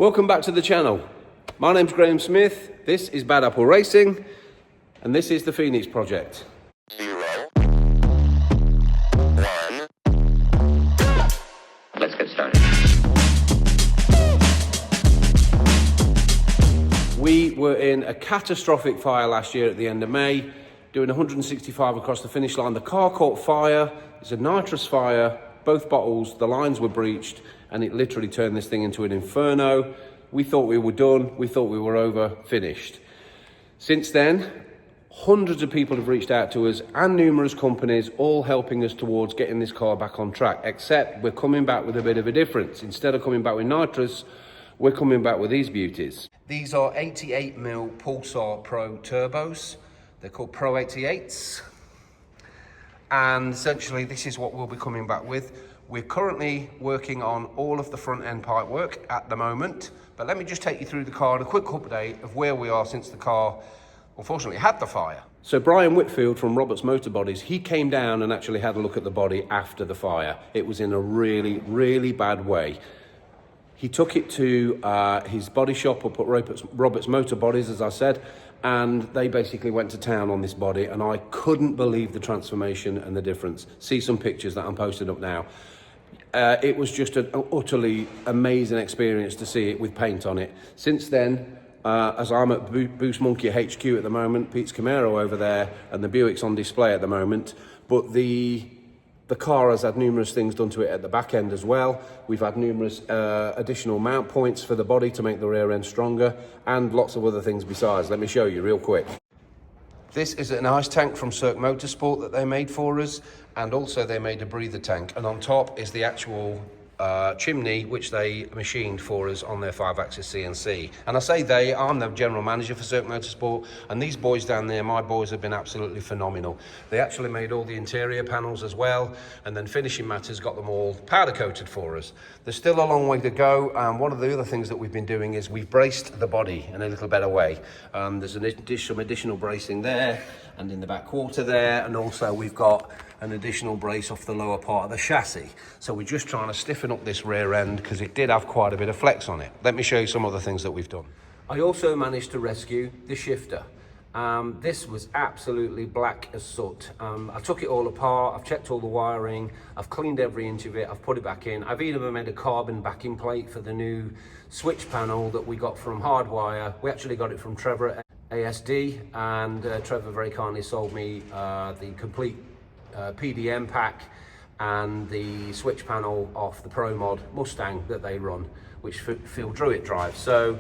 Welcome back to the channel. My name's Graham Smith, this is Bad Apple Racing, and this is the Phoenix Project. 0, 1. Let's get started. We were in a catastrophic fire last year at the end of May, doing 165 across the finish line. The car caught fire, it's a nitrous fire, both bottles, the lines were breached, and it literally turned this thing into an inferno. We thought we were done, we thought we were over, finished. Since then, hundreds of people have reached out to us and numerous companies, all helping us towards getting this car back on track, except we're coming back with a bit of a difference. Instead of coming back with nitrous, we're coming back with these beauties. These are 88mm Pulsar Pro turbos. They're called Pro 88s. And essentially this is what we'll be coming back with. We're currently working on all of the front end pipe work at the moment, but let me just take you through the car and a quick update of where we are since the car unfortunately had the fire. So Brian Whitfield from Roberts Motor Bodies, he came down and actually had a look at the body after the fire. It was in a really, really bad way. He took it to his body shop up at Roberts Motor Bodies, as I said, and they basically went to town on this body, and I couldn't believe the transformation and the difference. See some pictures that I'm posting up now. It was just an utterly amazing experience to see it with paint on it. Since then, as I'm at Boost Monkey HQ at the moment, Pete's Camaro over there, and the Buick's on display at the moment, but the car has had numerous things done to it at the back end as well. We've had numerous additional mount points for the body to make the rear end stronger, and lots of other things besides. Let me show you real quick. This is an ice tank from Cirque Motorsport that they made for us, and also they made a breather tank, and on top is the actual chimney which they machined for us on their 5-axis CNC. And I say they, I'm the general manager for Cirque Motorsport, and these boys down there, my boys, have been absolutely phenomenal. They actually made all the interior panels as well, and then Finishing Matters got them all powder coated for us. There's still a long way to go, and one of the other things that we've been doing is we've braced the body in a little better way. There's some additional bracing there and in the back quarter there, and also we've got an additional brace off the lower part of the chassis. So we're just trying to stiffen up this rear end because it did have quite a bit of flex on it. Let me show you some other things that we've done. I also managed to rescue the shifter. This was absolutely black as soot. I took it all apart, I've checked all the wiring, I've cleaned every inch of it, I've put it back in. I've even made a carbon backing plate for the new switch panel that we got from Hardwire. We actually got it from Trevor at ASD, and Trevor very kindly sold me the complete PDM pack and the switch panel off the Pro Mod Mustang that they run, which Phil Druitt drives. So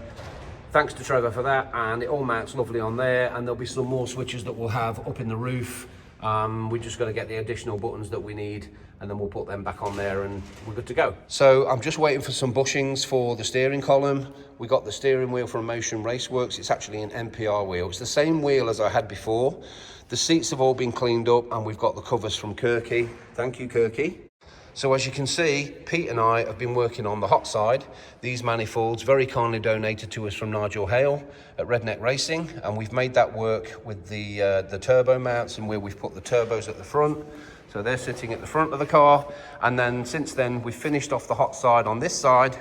thanks to Trevor for that, and it all mounts lovely on there, and there'll be some more switches that we'll have up in the roof. We're just going to get the additional buttons that we need, and then we'll put them back on there and we're good to go. So I'm just waiting for some bushings for the steering column. We got the steering wheel from Motion Raceworks. It's actually an NPR wheel. It's the same wheel as I had before. The seats have all been cleaned up, and we've got the covers from Kirky. Thank you, Kirky. So as you can see, Pete and I have been working on the hot side. These manifolds very kindly donated to us from Nigel Hale at Redneck Racing, and we've made that work with the turbo mounts, and where we've put the turbos at the front. So they're sitting at the front of the car, and then since then we've finished off the hot side on this side.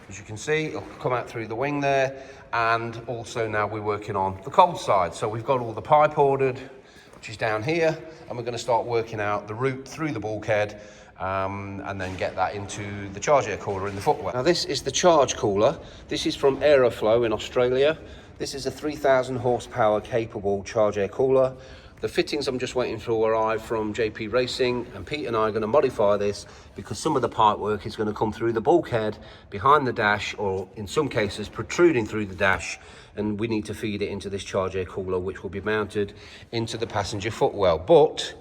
As you can see, it'll come out through the wing there, and also now we're working on the cold side. So we've got all the pipe ordered, which is down here, and we're going to start working out the route through the bulkhead, and then get that into the charge air cooler in the footwell. Now this is the charge cooler. This is from Aeroflow in Australia. This is a 3,000 horsepower capable charge air cooler. The fittings I'm just waiting for arrive from JP Racing, and Pete and I are going to modify this because some of the pipe work is going to come through the bulkhead, behind the dash, or in some cases protruding through the dash, and we need to feed it into this charge air cooler, which will be mounted into the passenger footwell. But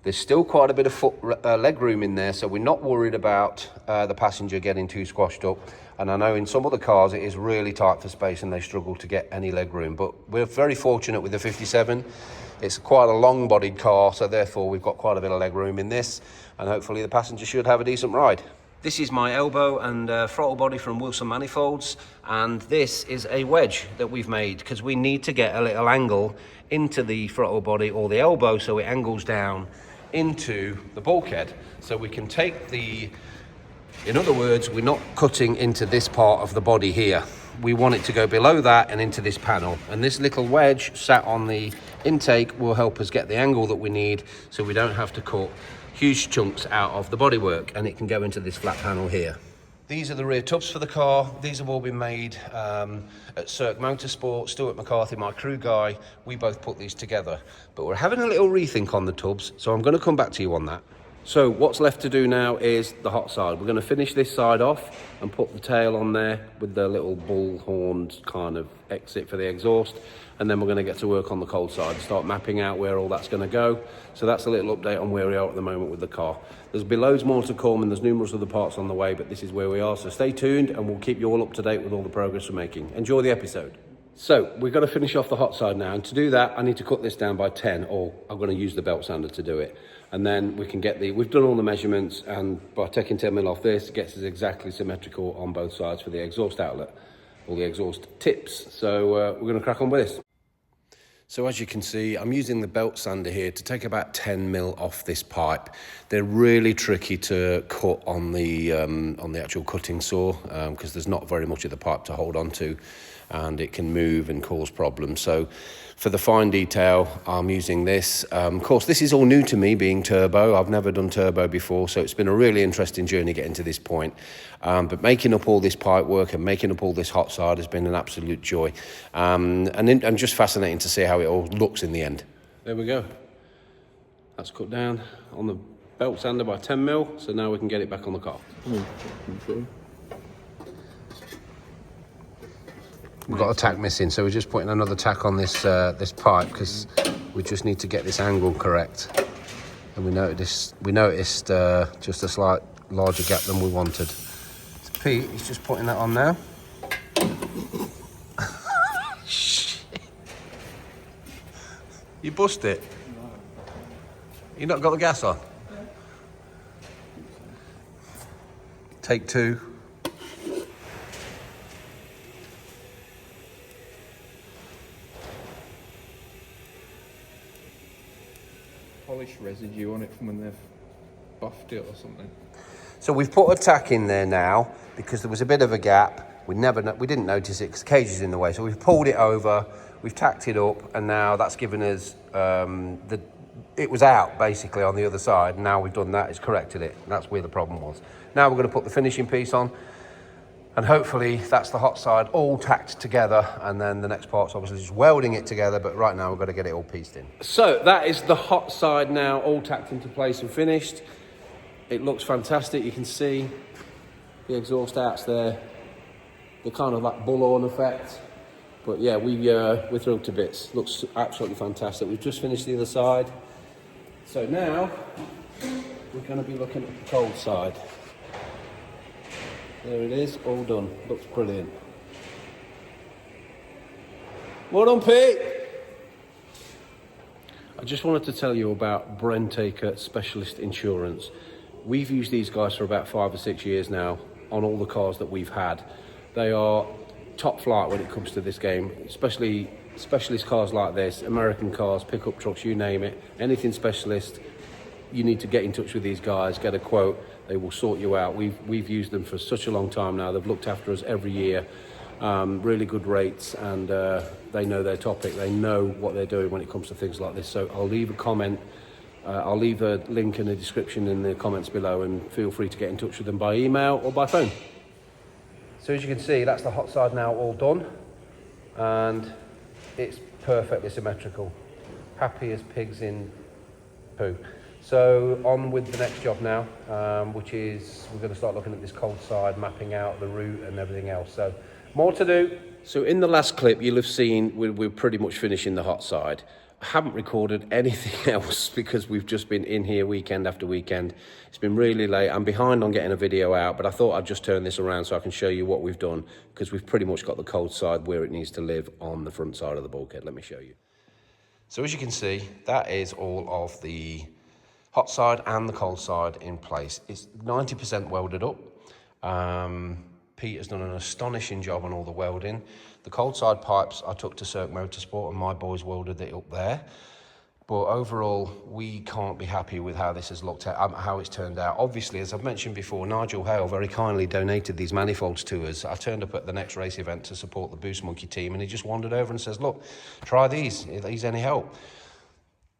there's still quite a bit of leg room in there, so we're not worried about the passenger getting too squashed up. And I know in some other cars it is really tight for space and they struggle to get any leg room, but we're very fortunate with the 57. It's quite a long bodied car, so therefore we've got quite a bit of leg room in this, and hopefully the passenger should have a decent ride. This is my elbow and throttle body from Wilson Manifolds, and this is a wedge that we've made because we need to get a little angle into the throttle body or the elbow so it angles down into the bulkhead, so we can take the In other words, we're not cutting into this part of the body here. We want it to go below that and into this panel. And this little wedge sat on the intake will help us get the angle that we need so we don't have to cut huge chunks out of the bodywork, and it can go into this flat panel here. These are the rear tubs for the car. These have all been made at Cirque Motorsport. Stuart McCarthy, my crew guy, we both put these together. But we're having a little rethink on the tubs, so I'm going to come back to you on that. So what's left to do now is the hot side. We're going to finish this side off and put the tail on there with the little bull-horned kind of exit for the exhaust. And then we're going to get to work on the cold side and start mapping out where all that's going to go. So that's a little update on where we are at the moment with the car. There'll be loads more to come, and there's numerous other parts on the way, but this is where we are. So stay tuned and we'll keep you all up to date with all the progress we're making. Enjoy the episode. So we've got to finish off the hot side now, and to do that I need to cut this down by 10, or I'm going to use the belt sander to do it. And then we can get we've done all the measurements, and by taking 10mm off this, it gets us exactly symmetrical on both sides for the exhaust outlet, or the exhaust tips. So we're going to crack on with this. So as you can see, I'm using the belt sander here to take about 10mm off this pipe. They're really tricky to cut on the actual cutting saw because there's not very much of the pipe to hold on to, and it can move and cause problems. So for the fine detail, I'm using this. Of course, this is all new to me, being turbo. I've never done turbo before, so it's been a really interesting journey getting to this point. But making up all this pipe work and making up all this hot side has been an absolute joy. And just fascinating to see how it all looks in the end. There we go. That's cut down on the belt sander by 10mm, so now we can get it back on the car. We've got a tack missing, so we're just putting another tack on this this pipe because we just need to get this angle correct. And we noticed just a slight larger gap than we wanted. So Pete, he's just putting that on now. Shit. You bust it? No. You not got the gas on? Take two. Polish residue on it from when they've buffed it or something. So we've put a tack in there now because there was a bit of a gap. We didn't notice it because the cage is in the way. So we've pulled it over, we've tacked it up, and now that's given us it was out basically on the other side. Now we've done that, it's corrected it. That's where the problem was. Now we're going to put the finishing piece on, and hopefully that's the hot side all tacked together, and then the next part's obviously just welding it together, but right now we've got to get it all pieced in. So that is the hot side now all tacked into place and finished. It looks fantastic. You can see the exhaust outs there, the kind of like bullhorn effect. But yeah, we're thrilled to bits. Looks absolutely fantastic. We've just finished the other side. So now we're going to be looking at the cold side. There it is, all done. Looks brilliant. Well done, Pete. I just wanted to tell you about Brentaker Specialist Insurance. We've used these guys for about 5 or 6 years now on all the cars that we've had. They are top flight when it comes to this game, especially specialist cars like this, American cars, pickup trucks, you name it, anything specialist. You need to get in touch with these guys, get a quote. They will sort you out. We've used them for such a long time now. They've looked after us every year. Really good rates, and they know their topic. They know what they're doing when it comes to things like this. So I'll leave a comment. I'll leave a link in the description in the comments below, and feel free to get in touch with them by email or by phone. So as you can see, that's the hot side now all done, and it's perfectly symmetrical. Happy as pigs in poo. So on with the next job now, which is we're going to start looking at this cold side, mapping out the route and everything else. So more to do. So in the last clip, you'll have seen we're pretty much finishing the hot side. I haven't recorded anything else because we've just been in here weekend after weekend. It's been really late. I'm behind on getting a video out, but I thought I'd just turn this around so I can show you what we've done, because we've pretty much got the cold side where it needs to live on the front side of the bulkhead. Let me show you. So as you can see, that is all of the hot side and the cold side in place. It's 90% welded up. Pete has done an astonishing job on all the welding. The cold side pipes I took to Cirque Motorsport, and my boys welded it up there. But overall, we can't be happy with how this has looked at, how it's turned out. Obviously, as I've mentioned before, Nigel Hale very kindly donated these manifolds to us. I turned up at the next race event to support the Boost Monkey team, and he just wandered over and says, look, try these, are these any help?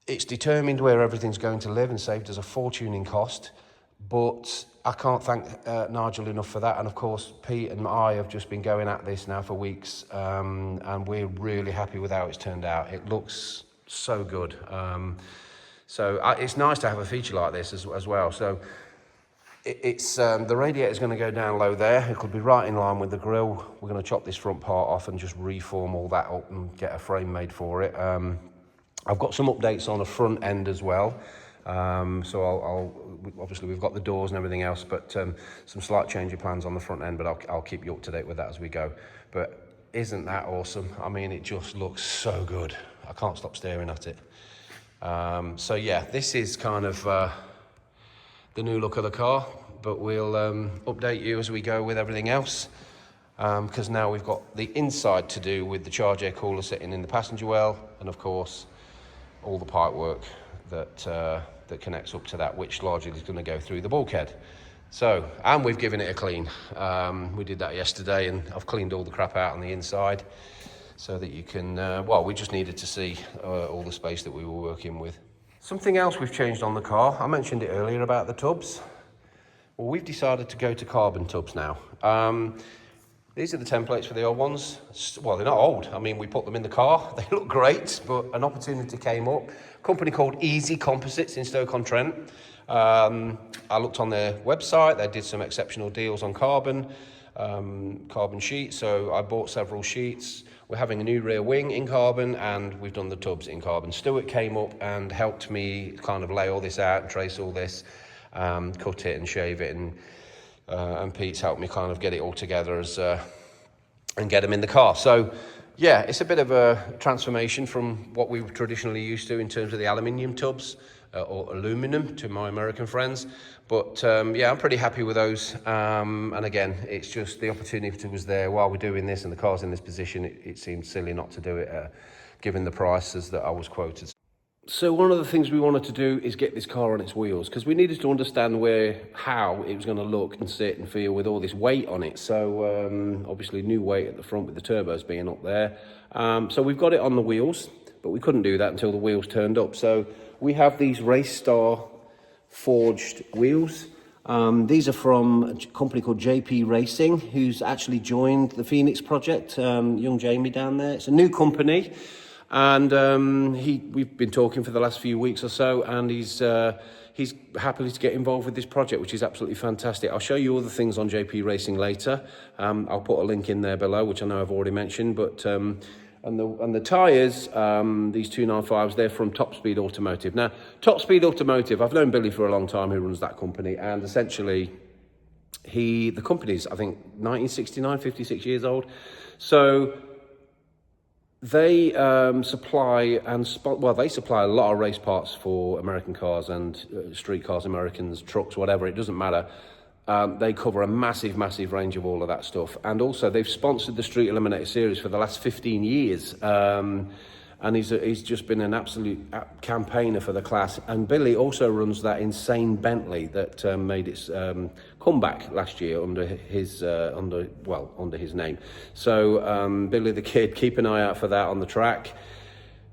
It's determined where everything's going to live and saved us a fortune in cost. But I can't thank Nigel enough for that. And of course, Pete and I have just been going at this now for weeks, and we're really happy with how it's turned out. It looks so good. It's nice to have a feature like this as well. So it's the radiator is going to go down low there. It'll be right in line with the grille. We're going to chop this front part off and just reform all that up and get a frame made for it. I've got some updates on the front end as well. Obviously we've got the doors and everything else, but some slight change of plans on the front end, but I'll keep you up to date with that as we go. But isn't that awesome? I mean, it just looks so good. I can't stop staring at it. So yeah, this is kind of the new look of the car, but we'll update you as we go with everything else, because now we've got the inside to do with the charge air cooler sitting in the passenger well, and of course all the pipe work that connects up to that, which largely is going to go through the bulkhead. So, and we've given it a clean. We did that yesterday, and I've cleaned all the crap out on the inside so that you can, we just needed to see all the space that we were working with. Something else we've changed on the car, I mentioned it earlier about the tubs. Well, we've decided to go to carbon tubs now. These are the templates for the old ones. Well, they're not old. I mean, we put them in the car. They look great, but an opportunity came up. A company called Easy Composites in Stoke-on-Trent. I looked on their website. They did some exceptional deals on carbon sheets. So I bought several sheets. We're having a new rear wing in carbon, and we've done the tubs in carbon. Stuart came up and helped me kind of lay all this out and trace all this, cut it and shave it, and Pete's helped me kind of get it all together and get them in the car. So yeah, it's a bit of a transformation from what we were traditionally used to in terms of the aluminium tubs, or aluminum to my American friends. But yeah, I'm pretty happy with those. And again, it's just the opportunity was there while we're doing this and the car's in this position. It seemed silly not to do it, given the prices that I was quoted. So one of the things we wanted to do is get this car on its wheels, because we needed to understand how it was going to look and sit and feel with all this weight on it. So obviously new weight at the front with the turbos being up there. So we've got it on the wheels, but we couldn't do that until the wheels turned up. So we have these Race Star forged wheels. These are from a company called JP Racing, who's actually joined the Phoenix project, young Jamie down there. It's a new company. And we've been talking for the last few weeks or so, and he's happy to get involved with this project, which is absolutely fantastic. I'll show you other things on JP Racing later. I'll put a link in there below, which I know I've already mentioned. But and the tyres, these 295s, they're from Top Speed Automotive. Now, Top Speed Automotive, I've known Billy for a long time, who runs that company, and essentially the company's, I think, 1969, 56 years old. So they supply a lot of race parts for American cars and street cars, Americans, trucks, whatever, it doesn't matter. They cover a massive range of all of that stuff. And also they've sponsored the Street Eliminator series for the last 15 years. And he's just been an absolute campaigner for the class. And Billy also runs that insane Bentley that made its comeback last year under his name. So Billy the Kid, keep an eye out for that on the track.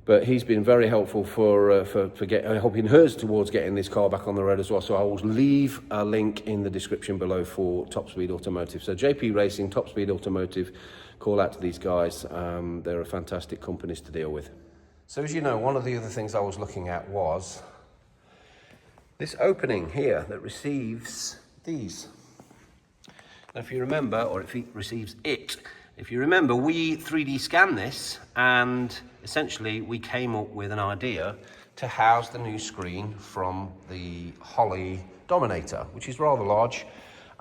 But he's been very helpful for helping hers towards getting this car back on the road as well. So I will leave a link in the description below for Top Speed Automotive. So JP Racing, Top Speed Automotive, call out to these guys. They're a fantastic companies to deal with. So as you know, one of the other things I was looking at was this opening here that receives these. Now, if you remember, or if it receives it, if you remember, we 3D scanned this, and essentially we came up with an idea to house the new screen from the Holly Dominator, which is rather large.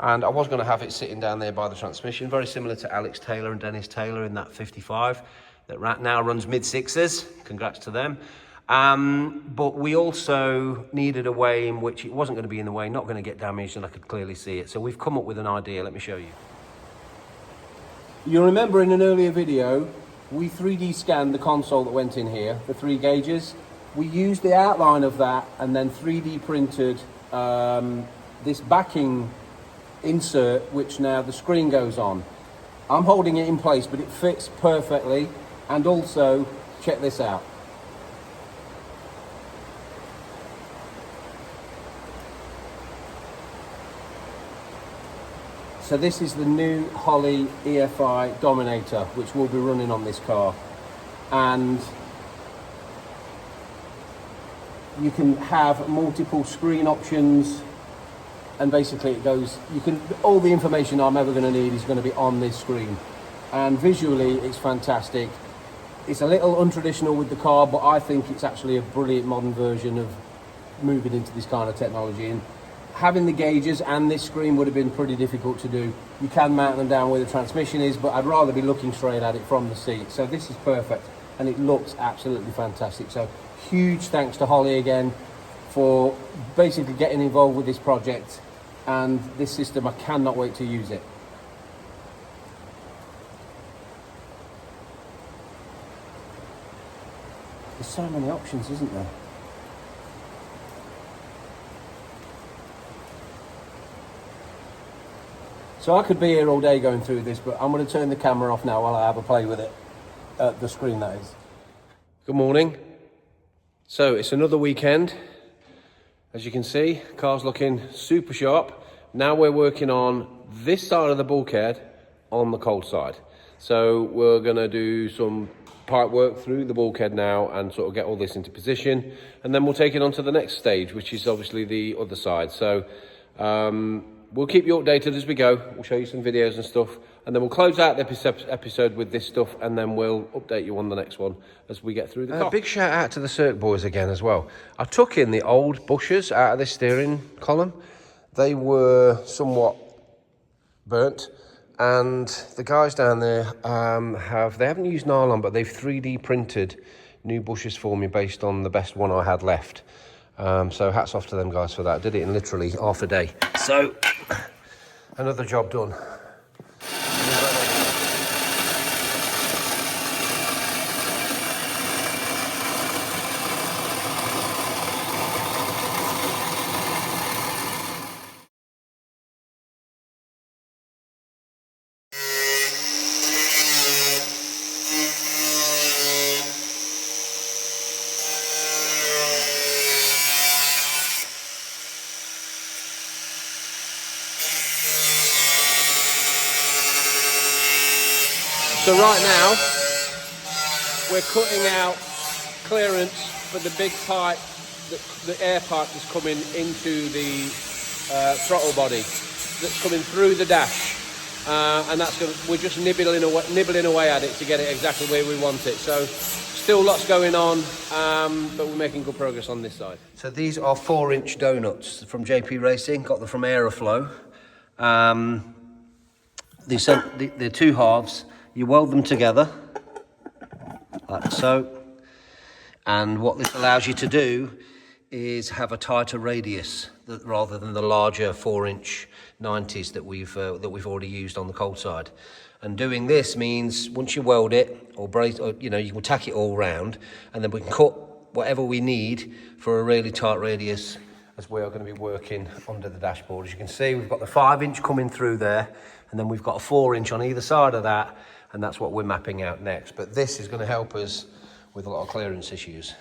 And I was going to have it sitting down there by the transmission, very similar to Alex Taylor and Dennis Taylor in that 55 that now runs mid-sixes. Congrats to them. But we also needed a way in which it wasn't going to be in the way, not going to get damaged, and I could clearly see it. So we've come up with an idea. Let me show you. You'll remember in an earlier video, we 3D scanned the console that went in here, the 3 gauges, we used the outline of that and then 3D printed this backing insert, which now the screen goes on. I'm holding it in place, but it fits perfectly. And also, check this out. So this is the new Holley EFI Dominator, which will be running on this car. And you can have multiple screen options, and basically it goes, all the information I'm ever going to need is going to be on this screen. And visually it's fantastic. It's a little untraditional with the car, but I think it's actually a brilliant modern version of moving into this kind of technology. And having the gauges and this screen would have been pretty difficult to do. You can mount them down where the transmission is, but I'd rather be looking straight at it from the seat. So this is perfect, and it looks absolutely fantastic. So huge thanks to Holley again for basically getting involved with this project and this system. I cannot wait to use it. There's so many options, isn't there? So I could be here all day going through this, but I'm going to turn the camera off now while I have a play with it. The screen, that is. Good morning. So it's another weekend. As you can see, car's looking super sharp. Now we're working on this side of the bulkhead on the cold side. So we're going to do some pipe work through the bulkhead now and sort of get all this into position. And then we'll take it on to the next stage, which is obviously the other side. So we'll keep you updated as we go. We'll show you some videos and stuff, and then we'll close out the episode with this stuff, and then we'll update you on the next one as we get through the car. Big shout out to the Cirque boys again as well. I took in the old bushes out of this steering column. They were somewhat burnt, and the guys down there they haven't used nylon, but they've 3D printed new bushes for me based on the best one I had left. So hats off to them guys for that. I did it in literally half a day. So another job done. So right now, we're cutting out clearance for the big pipe, the air pipe that's coming into the throttle body, that's coming through the dash, and we're just nibbling away at it to get it exactly where we want it. So still lots going on, but we're making good progress on this side. So these are 4-inch donuts from JP Racing, got them from Aeroflow. They're two halves. You weld them together, like so, and what this allows you to do is have a tighter radius rather than the larger 4-inch 90s that we've already used on the cold side. And doing this means once you weld it or brace, or, you can tack it all round, and then we can cut whatever we need for a really tight radius as we are going to be working under the dashboard. As you can see, we've got the 5-inch coming through there, and then we've got a 4-inch on either side of that. And that's what we're mapping out next. But this is going to help us with a lot of clearance issues.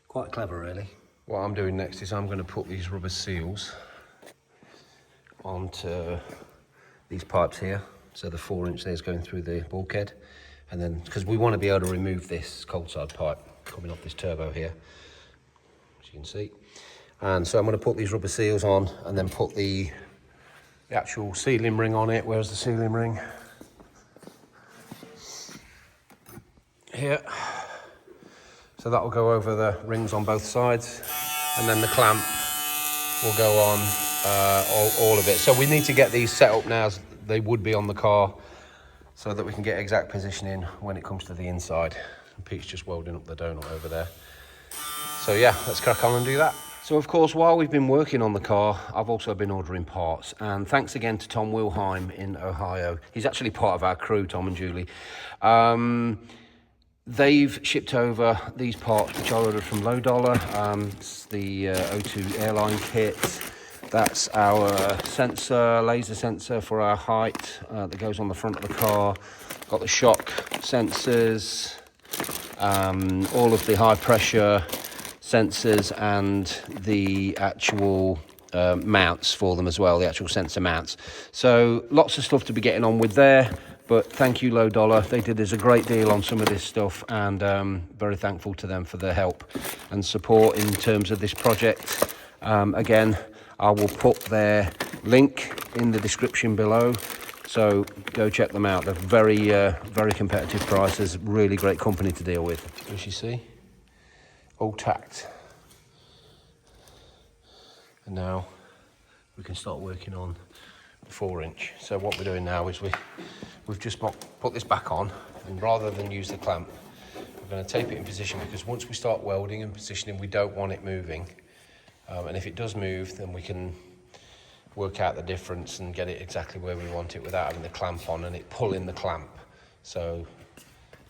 Quite clever, really. What I'm doing next is I'm going to put these rubber seals onto these pipes here. So the 4-inch there is going through the bulkhead. And then, because we want to be able to remove this cold side pipe coming off this turbo here, as you can see. And so I'm going to put these rubber seals on and then put the actual sealing ring on it. Where's the sealing ring? Here, so that will go over the rings on both sides, and then the clamp will go on all of it. So we need to get these set up now as they would be on the car, so that we can get exact positioning when it comes to the inside. And Pete's just welding up the donut over there. So yeah, let's crack on and do that. So of course, while we've been working on the car, I've also been ordering parts. And thanks again to Tom Wilheim in Ohio. He's actually part of our crew, Tom and Julie. They've shipped over these parts, which I ordered from Low Dollar. It's the O2 airline kit. That's our sensor, laser sensor for our height that goes on the front of the car. Got the shock sensors, all of the high pressure sensors, and the actual mounts for them as well, the actual sensor mounts. So lots of stuff to be getting on with there. But thank you, Low Dollar. They did us a great deal on some of this stuff, and very thankful to them for their help and support in terms of this project. Again, I will put their link in the description below, so go check them out. They're very competitive prices, really great company to deal with. As you see, all tacked. And now we can start working on 4-inch. So what we're doing now is we've just put this back on, and rather than use the clamp, we're going to tape it in position, because once we start welding and positioning, we don't want it moving. And if it does move, then we can work out the difference and get it exactly where we want it without having the clamp on and it pulling the clamp. So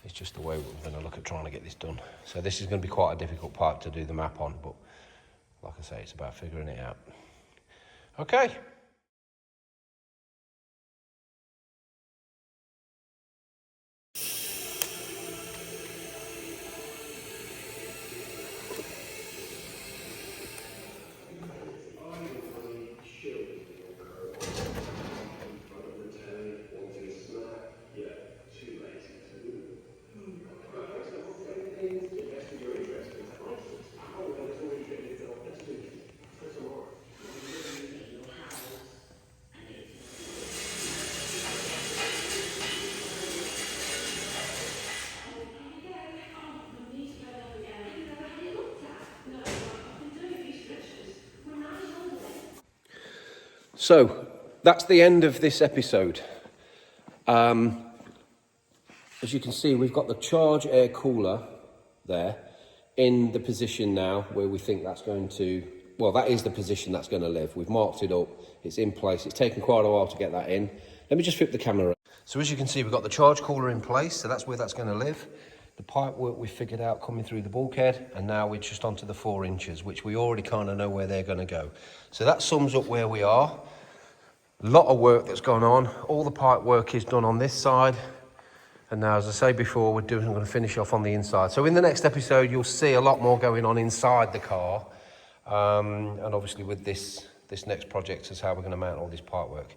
it's just the way we're going to look at trying to get this done. So this is going to be quite a difficult part to do the map on, but like I say, it's about figuring it out. Okay. So that's the end of this episode. As you can see, we've got the charge air cooler there in the position now where we think that's going to, well, that is the position that's going to live. We've marked it up, it's in place. It's taken quite a while to get that in. Let me just flip the camera around. So as you can see, we've got the charge cooler in place, so that's where that's going to live. The pipe work we figured out coming through the bulkhead, and now we're just onto the 4 inches, which we already kind of know where they're going to go. So that sums up where we are. A lot of work that's gone on. All the pipe work is done on this side. And now, as I say before, I'm going to finish off on the inside. So in the next episode, you'll see a lot more going on inside the car. And obviously with this next project is how we're going to mount all this pipe work.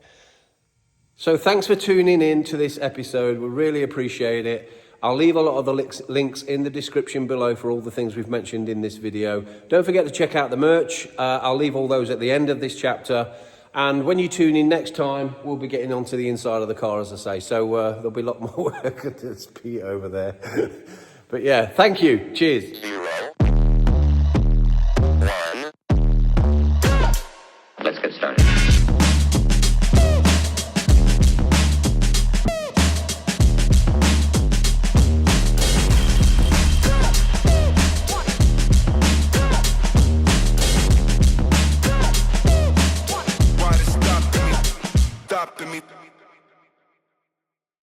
So thanks for tuning in to this episode. We really appreciate it. I'll leave a lot of the links in the description below for all the things we've mentioned in this video. Don't forget to check out the merch. I'll leave all those at the end of this chapter. And when you tune in next time, we'll be getting onto the inside of the car, as I say. So there'll be a lot more work. There's Pete over there. But yeah, thank you. Cheers.